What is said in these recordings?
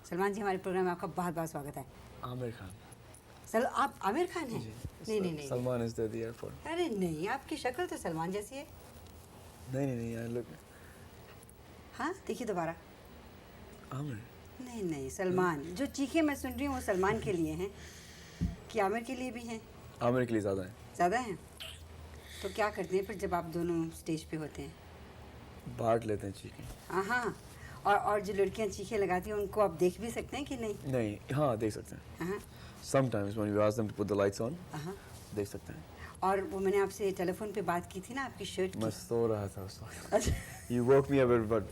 सलमान जी, हमारे प्रोग्राम में आपका बहुत बहुत स्वागत है। आमिर खान। सर, आप आमिर खान हैं? नहीं नहीं नहीं, सलमान इज द एयरपोर्ट। अरे नहीं, आपकी शक्ल तो सलमान जैसी है। नहीं यार, लुक। हाँ, देखिए दोबारा। आमिर। नहीं नहीं, सलमान। जो चीखें मैं सुन रही हूँ वो सलमान के लिए हैं कि आमिर के लिए भी हैं? आमिर के लिए ज़्यादा है। ज़्यादा हैं? तो क्या करते हैं फिर जब आप दोनों स्टेज पे होते हैं? बांट लेते हैं चीखें। हाँ, और जो लड़कियाँ चीखें लगाती हैं उनको आप देख भी सकते हैं कि नहीं? नहीं, हाँ देख सकते हैं। हाँ Sometimes when you ask them to put the lights on, हाँ। देख सकते हैं। और वो मैंने आपसे टेलीफोन पे बात की थी ना आपकी शर्ट मैं की। सो रहा था उस वक्त। अच्छा। You woke me up at about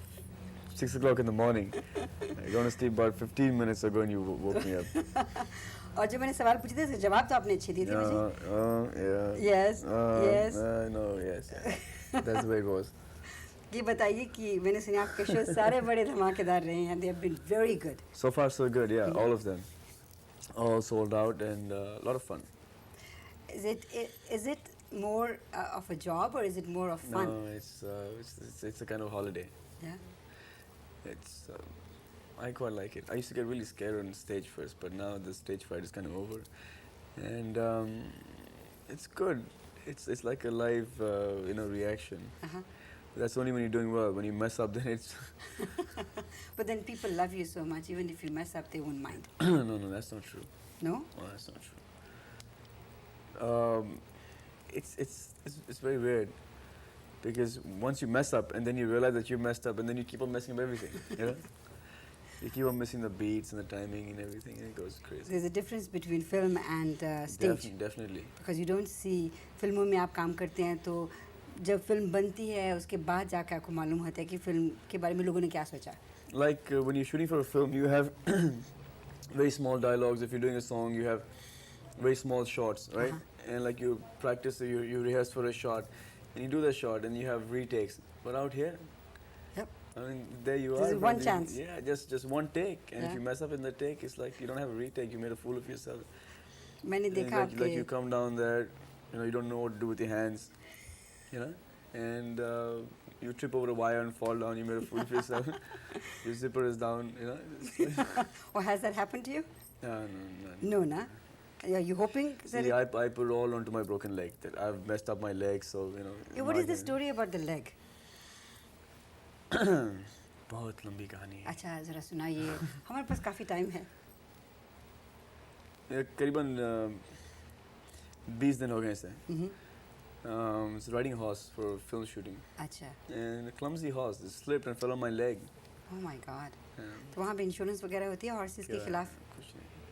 6 o'clock in the morning. I gone to sleep about 15 minutes ago and you woke me up. और जो मैंने सवाल पूछे थे उसके जवाब तो आपने अच्छे दिए थे मुझे। Yeah. Yes, yes. No, yes. That's the way it was. ये बताइए कि मैंने सुना आपके शो सारे बड़े धमाकेदार रहे हैं। They have been very good. So far so good, yeah, all of them. All sold out and a lot of fun. Is it more of a job or is it more of fun? No, it's a kind of holiday. Yeah. It's I quite like it. I used to get really scared on stage first, but now the stage fright is kind of over, and it's good. It's like a live reaction. That's only when you're doing well. When you mess up, then it's. But then people love you so much. Even if you mess up, they won't mind. No, that's not true. No? No, that's not true. It's very weird because once you mess up and then you realize that you messed up and then you keep on messing up everything. You know, you keep on missing the beats and the timing and everything, and it goes crazy. There's a difference between film and stage. Definitely. Because you don't see फिल्मों में आप काम करते हैं तो जब film बनती है उसके बाद जाकर आपको मालूम होता है कि फिल्म के बारे में लोगों ने क्या सोचा. Like when you're shooting for a film, you have very small dialogues. If you're doing a song, you have very small shots, right? And like you practice, you rehearse for a shot, and you do the shot, and you have retakes. But out here, Yep. I mean, there you This are. is one chance. Yeah, just one take, and Yeah. if you mess up in the take, it's like you don't have a retake. You made a fool of yourself. मैंने And देखा like you आपके come down there, you don't know what to do with your hands, and you trip over a wire and fall down. You made a fool of yourself. Your zipper is down. or has that happened to you? No. No, na? Are you hoping? See, I put all onto my broken leg. That I've messed up my leg, so Yeah, what is the story about the leg? बहुत लंबी कहानी है. अच्छा, जरा सुनाइए. हमारे पास काफी time है. करीबन 20 दिन हो गए इसे. It's riding a horse for film shooting. अच्छा. And a clumsy horse slipped and fell on my leg. Oh my God. तो वहाँ पे इंश्योरेंस वगैरह होती है हॉर्सेस के खिलाफ?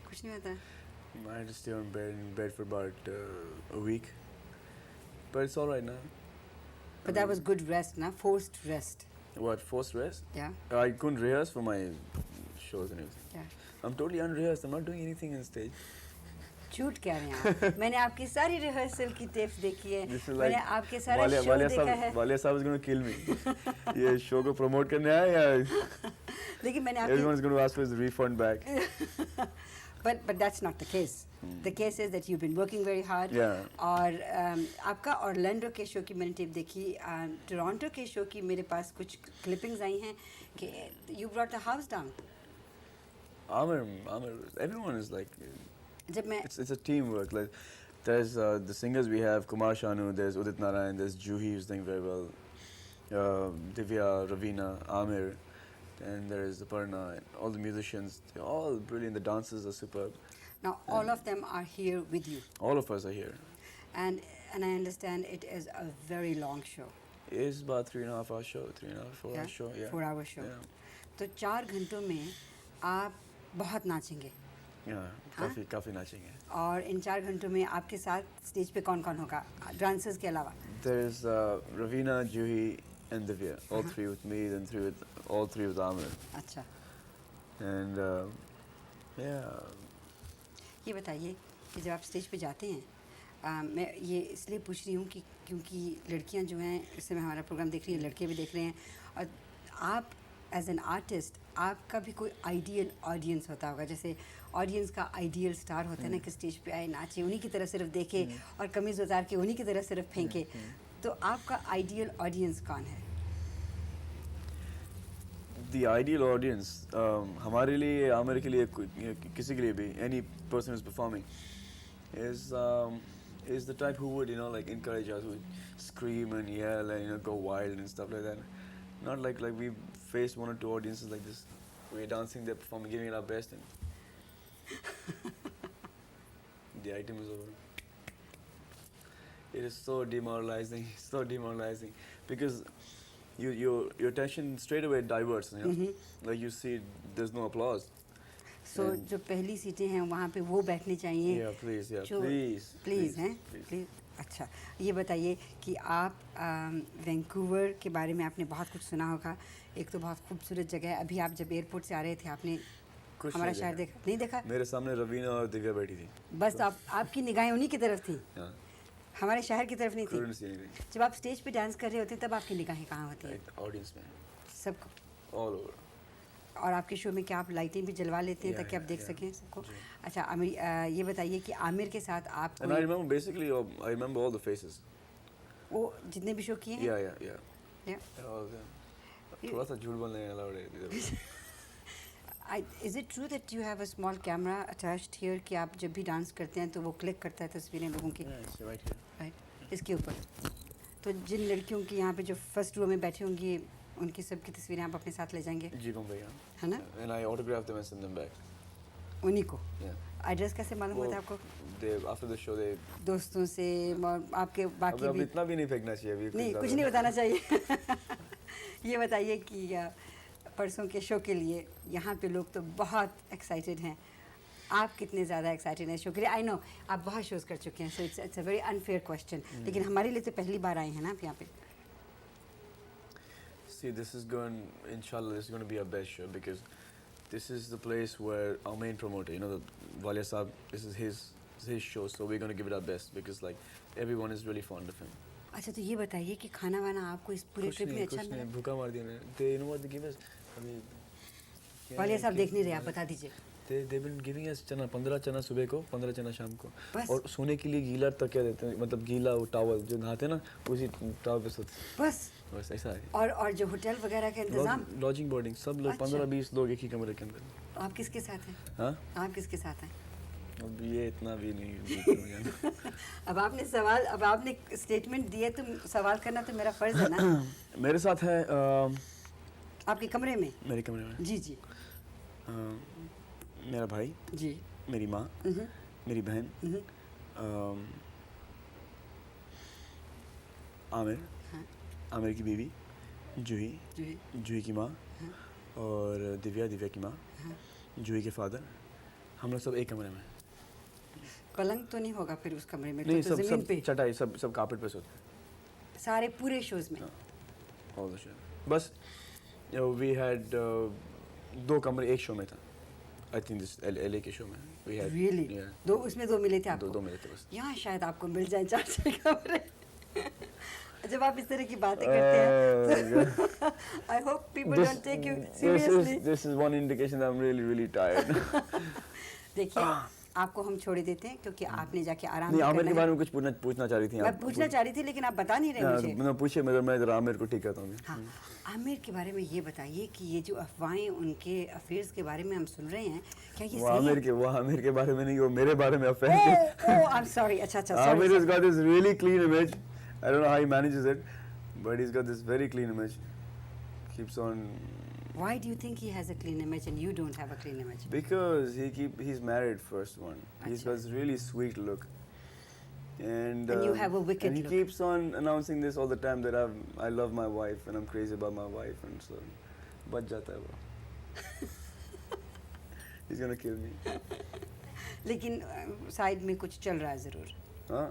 कुछ नहीं होता. I had to stay in bed for about a week, but it's all right now. But that was good rest, na? Forced rest. What, forced rest? Yeah. I couldn't rehearse for my shows and everything. Yeah. I'm totally unrehearsed. I'm not doing anything on stage. झूठ कह रहे हैं आप. मैंने आपकी सारी rehearsal की tapes देखी है. This is मैंने like आपके सारा शो देखा है. वालिया साहब is going to kill me. ये शो को प्रमोट करने आया या? लेकिन मैंने Everyone's going to ask for his refund back. But that's not the case. The case is that you've been working very hard. Yeah. और आपका ऑरलैंडो के शो की मैंने टेप देखी. टोरंटो के शो की मेरे पास कुछ क्लिपिंग्स आई हैं कि you brought the house down. Amir, everyone is like. जब मैं It's a teamwork. Like there's the singers we have Kumar Shanu, there's Udit Narayan, there's Juhi who's doing very well, Divya, Ravina, Amir, and there's Aparna, and all the musicians. They're all brilliant. The dancers are superb. now all of them are here with you. All of us are here. And I understand it is a very long show. It's about 3.5 hour show, 4 hour show. Yeah. 4 hour show. Yeah. तो 4 घंटों में आप बहुत नाचेंगे. Yeah. काफी नाचेंगे. और इन 4 घंटों में आपके साथ स्टेज पे कौन-कौन होगा डांसर्स के अलावा? There's Ravina, Juhi, and Divya. All three with me, then all three with Amir. अच्छा. And yeah. ये बताइए कि जब आप स्टेज पे जाते हैं, मैं ये इसलिए पूछ रही हूँ कि क्योंकि लड़कियाँ जो हैं इस समय हमारा प्रोग्राम देख रही हैं, लड़के भी देख रहे हैं, और आप एज एन आर्टिस्ट आपका भी कोई आइडियल ऑडियंस होता होगा. जैसे ऑडियंस का आइडियल स्टार होता है ना कि स्टेज पे आए, नाचे, उन्हीं की तरफ सिर्फ देखे और कमीज़ उतार के उन्हीं की तरफ सिर्फ फेंके। तो आपका आइडियल ऑडियंस कौन है? The ideal audience, हमारे लिए, आमिर के लिए, किसी के लिए भी, any person who's performing, is the type who would, you know, like encourage us, would scream and yell and, you know, go wild and stuff like that. Not like we faced one or two audiences like this. We're dancing, they're performing, giving it our best, and the item is over. It is so demoralizing, so demoralizing, because your attention straight away diverts. You know? Like you see, there's no applause. सो जो पहली सीटें हैं वहाँ पे वो बैठनी चाहिए। Yeah, please, yeah, जो please हैं, प्लीज़। अच्छा, ये बताइए कि आप वैंकूवर के बारे में आपने बहुत कुछ सुना होगा। एक तो बहुत खूबसूरत जगह है। अभी आप जब एयरपोर्ट से आ रहे थे, आपने हमारा शहर देखा? नहीं देखा? मेरे सामने रवीना और दिव्या बैठी थी। बस आपकी निगाहें उन्हीं की तरफ थी, हमारे शहर की तरफ नहीं थी। जब आप स्टेज पे डांस कर रहे होते हैं तब आपकी निगाहें कहाँ होती हैं? ऑडियंस में, सबको, ऑल ओवर। और आपके शो में क्या आप लाइटें भी जलवा लेते हैं ताकि आप देख सकें सबको? अच्छा, ये बताइए कि आमिर के साथ आप And I remember basically, I remember all the faces. वो जितने भी शो किए हैं? Yeah. All of them. थोड़ा सा झूठ बोलने अलाउड है। Is it true that you have a small camera attached here कि आप जब भी डांस करते हैं तो वो क्लिक करता है तस्वीरें लोगों की? Right here. Right, इसके ऊपर। तो जिन लड़कियों की यहाँ पे जो फर्स्ट रो में बैठी होंगी, उनकी सब की तस्वीरें आप अपने साथ ले जाएंगे? जी कौन भैया, है ना? And I autographed them and sent them back. उन्हीं को? Yeah. एड्रेस कैसे मालूम हुआ था आपको? After the show, they. दोस्तों से और आपके बाकी अब भी? इतना भी नहीं फेंकना चाहिए अभी। नहीं, कुछ नहीं बताना चाहिए। ये बताइए कि परसों के शो के लिए यहाँ पे लोग तो बहुत एक्साइटेड हैं। आप कितने ज़्यादा एक्साइटेड हैं शो के लिए? आई नो आप बहुत शोज़ कर चुके हैं, so it's a very unfair question, लेकिन हमारे लिए तो पहली बार आए हैं ना आप यहाँ पे। See, inshallah, this is going to be our best show, because this is the place where our main promoter, you know, the Walia Saab, this is his show, so we're going to give it our best, because like everyone is really fond of him. अच्छा, तो ये बताइए कि खाना वाना आपको इस पूरे ट्रिप में अच्छा मिला? भूखा मार दिया मैंने। They, you know what they give us? Walia साहब देख नहीं रहे, आप बता दीजिए। They've been giving us चना, 15 चना सुबह को, 15 चना शाम को, बस? और सोने के लिए गीला तकिया देते हैं, मतलब गीला वो टॉवल जो नहाते हैं ना, उसी टॉवल पे सोते हैं। बस ऐसा है। और जो होटल वगैरह का इंतजाम? लॉजिंग बोर्डिंग सब लोग, 15-20 लोग एक ही कमरे के अंदर। आप किसके साथ हैं? हाँ, आप किसके साथ हैं? अब ये इतना भी नहीं। अब आपने स्टेटमेंट दिए तो सवाल करना तो मेरा फर्ज है ना। मेरे साथ है आपके कमरे में? मेरे कमरे में जी मेरा भाई जी, मेरी माँ, मेरी बहन, आमिर, आमिर की बीवी जूही की माँ, और दिव्या की माँ, जूही के फादर, हम लोग सब एक कमरे में। पलंग तो नहीं होगा फिर उस कमरे में? नहीं, तो सब ज़मीन पे चटाई, सब कारपेट पे सोते सारे पूरे शोज में? All the show. बस वी हैड 2 कमरे एक शो में था। आई थिंक दिस एलए के शो में वी हैड रियली उसमें 2 मिले थे आपको? 2 मिले थे बस। यहाँ शायद आपको मिल जाए 4 कमरे। जब आप इस तरह की बातें करते हैं, I hope people don't take you seriously. This is one indication that I am really tired. देखिए, आपको हम छोड़ देते हैं क्योंकि आपने जाके आराम नहीं, आमिर के बारे में कुछ पूछना चाह रही थी। मैं पूछना चाह रही थी लेकिन आप बता नहीं रहे मुझे। मैं पूछे, मैं जरा आमिर को ठीक कहता हूँ। हाँ, आमिर के बारे में ये बताइए कि ये जो अफवाहें उनके अफेयर्स के बारे में हम सुन रहे हैं, क्या ये सही है? वो आमिर के बारे में नहीं, वो मेरे बारे में अफेयर है। ओह, आई एम सॉरी। अच्छा, Aamir has got this really clean image. I don't know how he manages it, but he's got this very clean image. Keeps on. Why do you think he has a clean image and you don't have a clean image? Because he's married, first one. He's got this really sweet look. And you have a wicked and he look. keeps on announcing this all the time that I love my wife and I'm crazy about my wife, and so बच जाता है वो। He's gonna kill me. लेकिन side में कुछ चल रहा है जरूर? हाँ,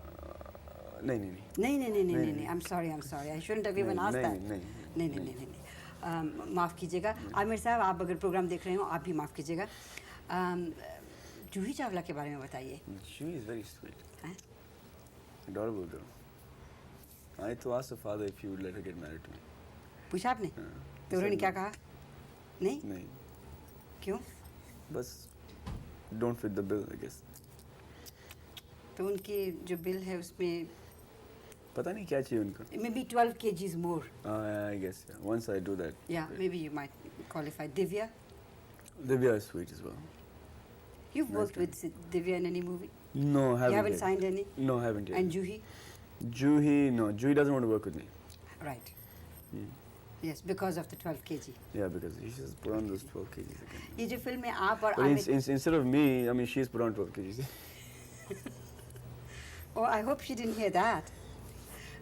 नहीं। I'm sorry. I shouldn't have even asked that. नहीं। माफ़ कीजिएगा आमिर साहब, आप अगर प्रोग्राम देख रहे हो आप भी माफ़ कीजिएगा। जूही चावला के बारे में बताइए। She is very sweet. Adorable girl. I to ask her father if he would let her get married to me. पूछा आपने? तो उन्होंने क्या कहा? नहीं? नहीं। क्यों? बस don't fit the bill, I guess. तो उनके जो बिल है उसमें पता नहीं क्या चाहिए उनको. maybe 12 kgs more. I guess, yeah. Once I do that. Yeah, maybe you might qualify. Divya, Divya is sweet as well. you've Nice worked guy. with Divya in any movie? No, haven't You haven't yet. signed any? No, haven't yet. And Juhi? Juhi, no. Juhi doesn't want to work with me. Right. Hmm. Yes, because of the 12 kg. Yeah, because he just put on those 12 kgs again. ये जो film में आप और But Aamir, instead of me, I mean, she's put on 12 kgs. oh, I hope she didn't hear that.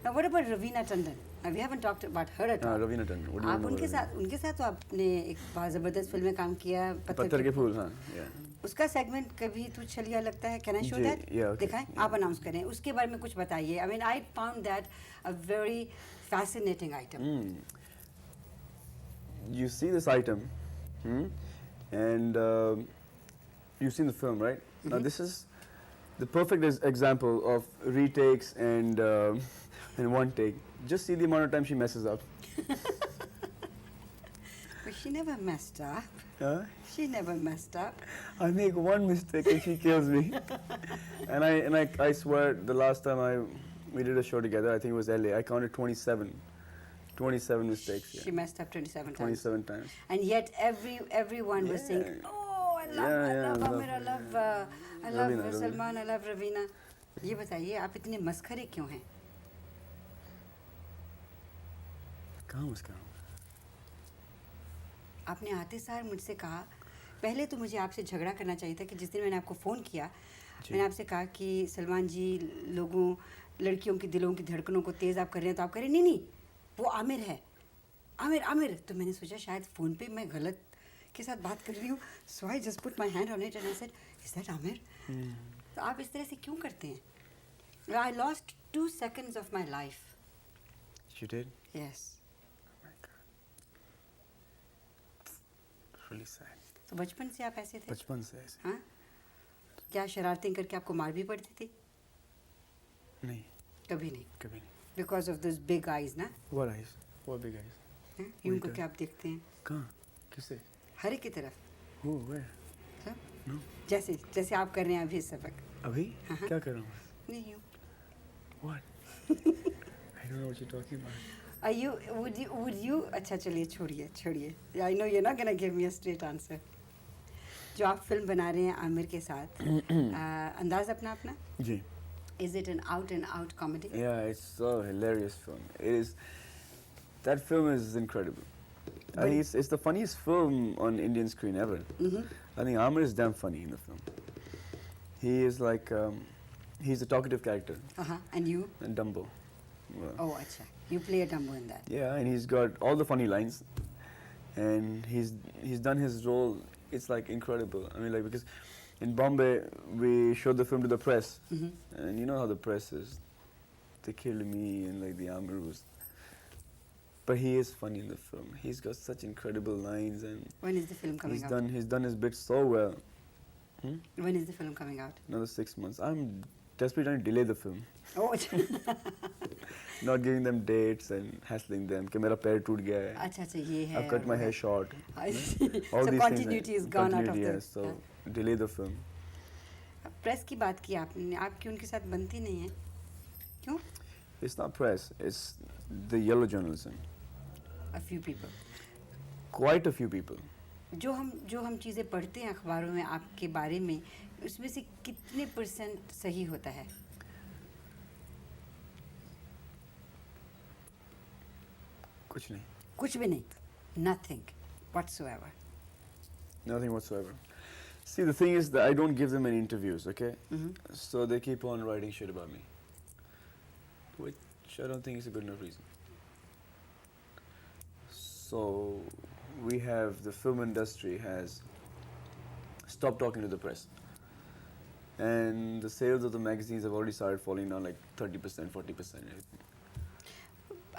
Now, what about Ravina Tandon? Now, we haven't talked about her at all. Ravina Tandon. What do you आप know उनके about साथ तो आपने एक बहुत ज़बरदस्त film में काम किया, पत्थर के फूल, हाँ, yeah. उसका सेगमेंट कभी तू छलिया लगता है, कैन आई शो जी, दैट? yeah, okay, दिखाएं, yeah. आप अनाउंस करें, उसके बारे में कुछ बताइए. I mean I found that a very fascinating item. You see this item, and you've seen the film, right? Now this is the perfect example of retakes and one take. Just see the amount of time she messes up. But she never messed up. Huh? She never messed up. I make one mistake and she kills me. and I swear the last time we did a show together, I think it was LA, I counted 27 mistakes. Yeah. She messed up 27 times. 27 times. And yet everyone was saying, Yeah. oh, I love Amir, I love Ravina. Salman, I love Ravina. ये बताइए आप इतने मस्खरे क्यों हैं? कहाँ मुस्कान? आपने आते सार मुझसे कहा, पहले तो मुझे आपसे झगड़ा करना चाहिए था कि जिस दिन मैंने आपको फ़ोन किया, मैंने आपसे कहा कि सलमान जी लड़कियों की दिलों की धड़कनों को तेज़ आप कर रहे हैं, तो आप कह रहे नहीं वो आमिर है, आमिर. तो मैंने सोचा शायद फ़ोन पे मैं गलत के साथ बात कर रही हूँ. So I just put my hand on it and I said, is that Aamir? तो आप इस तरह से क्यों करते हैं? I lost 2 seconds of my life. You did? Yes. Oh my God. It's really sad. तो बचपन से आप ऐसे थे? बचपन से ऐसे? हाँ? क्या शरारतें करके आपको मार भी पड़ती थी? नहीं, कभी नहीं. कभी नहीं. Because of those big eyes, ना? What eyes? What big eyes? यूं Wait, करके आप देखते हैं कहाँ? किसे? हर एक की तरफ. Who? Where? हाँ? No. जैसे आप कर रहे हैं अभी इस सबक. अभी? हाँ. क्या कर रहा हूँ? नहीं यूं. What? I don't know what you're talking about. Would you अच्छा चलिए छोड़िए. I know you're not gonna give me a straight answer. जो आप फिल्म बना रहे हैं आमिर के साथ, अंदाज अपना? जी. Is it an out and out comedy? Yeah, it's a hilarious film. It is. That film is incredible. I think it's the funniest film on Indian screen ever. I think Amir is damn funny in the film. He is like, he's a talkative character. And you? And Dumbo. Well, Oh, अच्छा. You play a Dumbo in that. yeah, and he's got all the funny lines, and he's done his role. It's like incredible. I mean, like because in Bombay we showed the film to the press, and you know how the press is. They killed me and like the Amirus. But he is funny in the film. He's got such incredible lines, and When is the film coming out? he's done his bit so well. When is the film coming out? Another 6 months. I'm desperately trying to delay the film, Oh, not giving them dates and hassling them. कि मेरा पैर टूट गया है. अच्छा ये है. I've cut my hair short. I see. All So these continuity things. is gone out of Continuity, the. yes, so delay the film. Press की बात की आपने, आपकी उनके साथ बनती नहीं है, क्यों? It's not press. It's the yellow journalism. A few people. Quite a few people. जो हम चीज़ें पढ़ते हैं अखबारों में आपके बारे में, उसमें से कितने % सही होता है? कुछ नहीं. कुछ भी नहीं. Nothing whatsoever. Nothing whatsoever. See, the thing is that I don't give them any interviews, okay? So they keep on writing shit about me, which I don't think is a good enough reason. So the film industry has stopped talking to the press. And the sales of the magazines have already started falling down like 30%, 40%.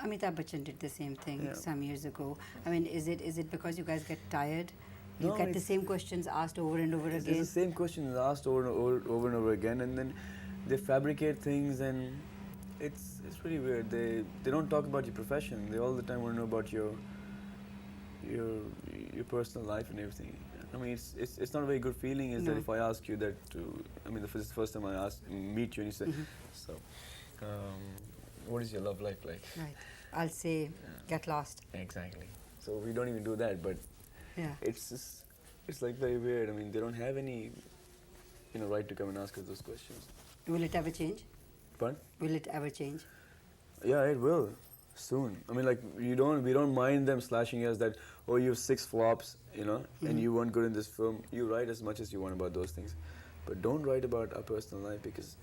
Amitabh Bachchan did the same thing Yeah. some years ago. I mean, is it because you guys get tired? You No, get the it's- same questions asked over and over It's again? the same questions asked over and over again, and then they fabricate things, and it's really weird. They don't talk about your profession. They all the time want to know about your personal life and everything. Yeah. I mean, it's not a very good feeling. Is that No. if I ask you that to, I mean, this is the first time meet you, and you say, so, what is your love life like? Right. I'll say, get lost. Exactly. So we don't even do that, but Yeah. it's like very weird. I mean, they don't have any, right to come and ask us those questions. Will it ever change? But Will it ever change? yeah, it will soon. I mean, like we don't mind them slashing us that, oh, you have 6 flops, and you weren't good in this film. You write as much as you want about those things, but don't write about our personal life, because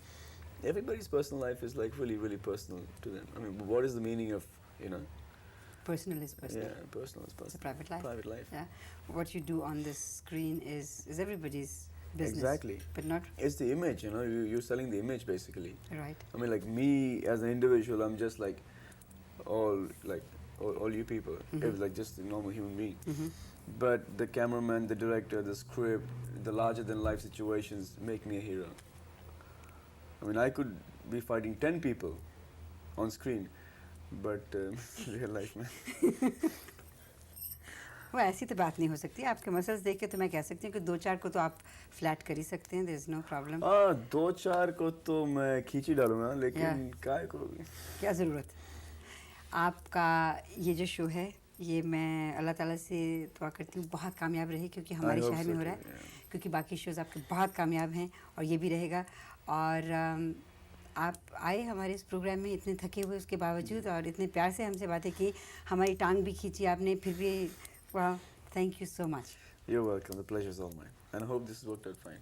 everybody's personal life is like really, really personal to them. I mean, what is the meaning of, Personal is personal. yeah, personal is personal. It's a private life. Private life. Yeah. What you do on the screen is everybody's business. Exactly. But not It's the image, you're selling the image basically. right. I mean, like me as an individual, I'm just like all you people. It was like just a normal human being. But the cameraman, the director, the script, the larger than life situations make me a hero. I mean, I could be fighting 10 people on screen, but real life में वो ऐसी तो बात नहीं हो सकती. आपके muscles देख के तो मैं कह सकती हूँ कि 2-4 को तो आप फ्लैट कर ही सकते हैं. There is no problem. 2-4 को तो मैं खींच ही डालूंगा, लेकिन काय को क्या ज़रूरत. आपका ये जो शो है, ये मैं अल्लाह ताला से दुआ करती हूँ बहुत कामयाब रहे, क्योंकि हमारे hope शहर so में हो रहा too, है. क्योंकि बाकी शोज़ आपके बहुत कामयाब हैं और ये भी रहेगा. और आप आए हमारे इस प्रोग्राम में इतने थके हुए उसके बावजूद, और इतने प्यार से हमसे बातें की. हमारी टांग भी खींची आपने, फिर भी. वाह, thank you so much. You're welcome. The pleasure's all mine. And I hope this worked out fine.